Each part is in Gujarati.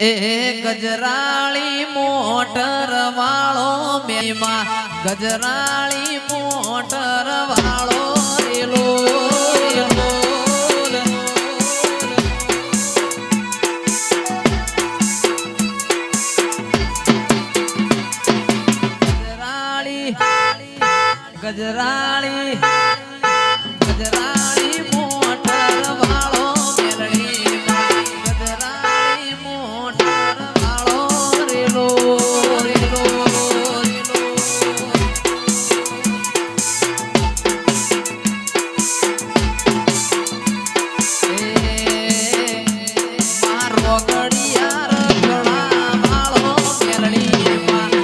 એ ગજરાળી મોટર વાળો મેમાં ગજરાળી મોટર વાળો રેલો ગજરાળી ગજરાળી મોટર વાળો મેલડી ગજરાળી મોટર વાળો રેલો રેલો મારો ગડિયાર ગળા વાળો મેલડી મારો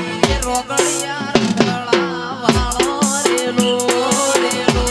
ગડિયાર ગળા વાળો રેલો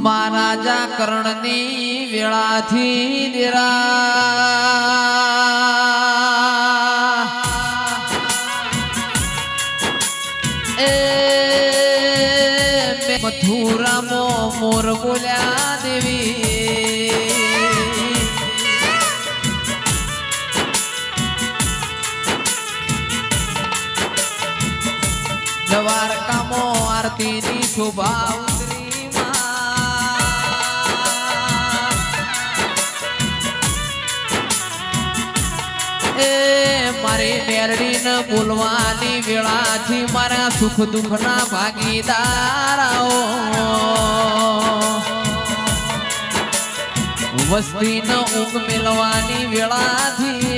મહારાજા કર્ણની વેળાથી નિરા એ મથુરામાં મોર બોલ્યા દેવી દ્વારકામાં આરતીની શોભા મારી મેરડી ન બોલવાની વેળાથી મારા સુખ દુઃખ ના ભાગીદાર વસ્તી ન ઊંઘ મેળવાની વેળાથી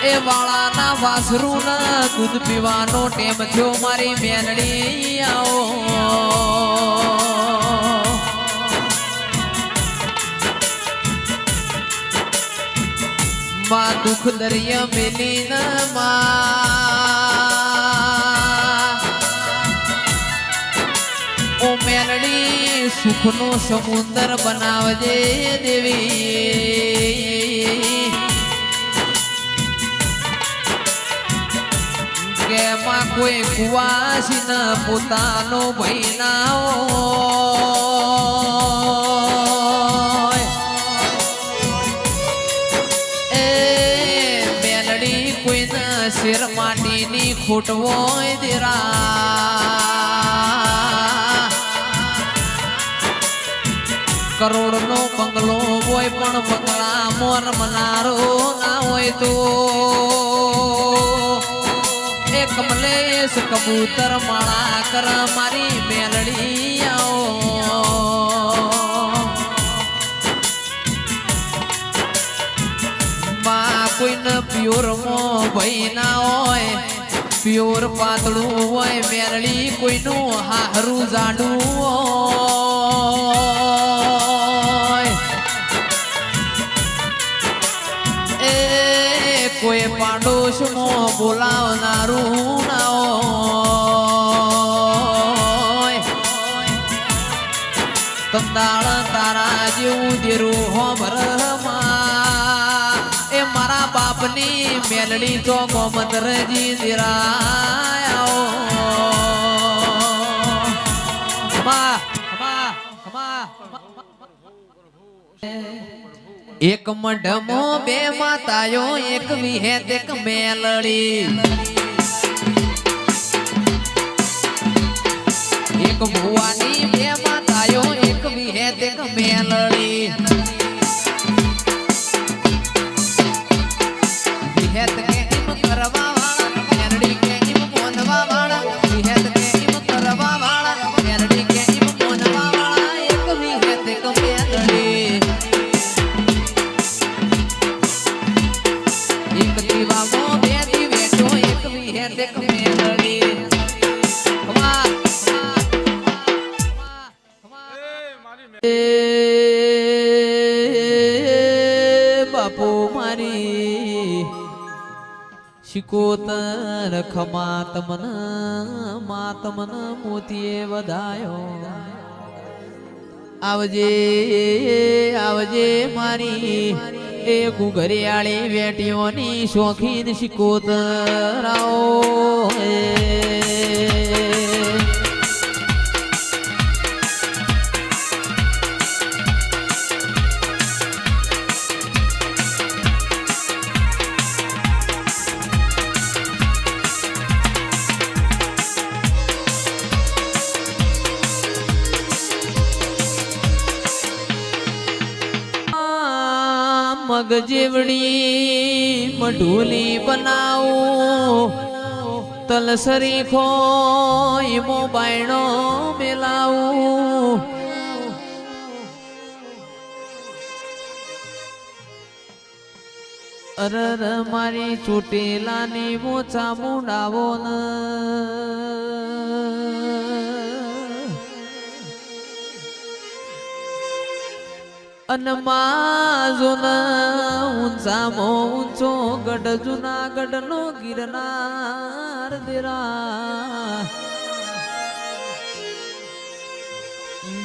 એ વાળાના વાસરું ના દૂધ પીવાનો ટેમ થયો મારી મેરડી આવો માં દુઃખ દરિયા મેલી ન ઓ મેલડી સુખનો સમુદ્ર બનાવજે દેવી કે માં કોઈ કુવાસી ન પોતાનો ભાઈ ના શેર માટીની ખોટ હોય દેરા કરોડનો બંગલો હોય પણ બંગલા મોર મનારો ના હોય તો એ કમલેશ કબૂતર માળા કર મારી મેલડી આવો કોઈને પ્યોર મો ભાઈ ના હોય પ્યોર પાતળું હોય મેરડી કોઈનું હારું જાડું હોય એ કોઈ પણ ડોશમાં બોલાવનારું ના હોય તંદાળ તારા જેવું દેરું હો ભરમાં એ મારા બાપની મેલડી તો ગોમતરજી દિરાયો એક મઢમો બે માતાયો એક વિહેત એક મેલડી એક ભુવાની બે માતાયો એક વિહેત એક મેલડી વિહેત કે એમ કરવા વાળા મેલડી કે એમ મોનવા વાળા વિહેત કે એમ કરવા વાળા મેલડી કે એમ મોનવા વાળા એક વિહેત એક મેલડી એક દીવામો બે દીવેટો એક વિહેત એક મેલડી બાપુ મારી શિકોતર ખમા તમન મોતીએ વધાયો આવજે આવજે મારી એ ગુગરિયાળી વેટીઓની શોખીન શિકોતર આવો મગ જેવડી મઢુલી બનાવું તલસરી ખોઈ મોબાઈનો મેલાવું અરર મારી ચોટેલાની મોચા મુડાવો ન અનમાજો ન ઊંચામો ઊંચો ગઢ જુનાગઢ નો ગિરનાર દેરા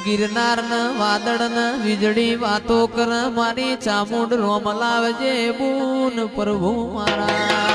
ગિરનાર ન વાદળ ન વીજળી વાતો કર મારી ચામુંડ રોમ લાવજે બૂન પ્રભુ મારા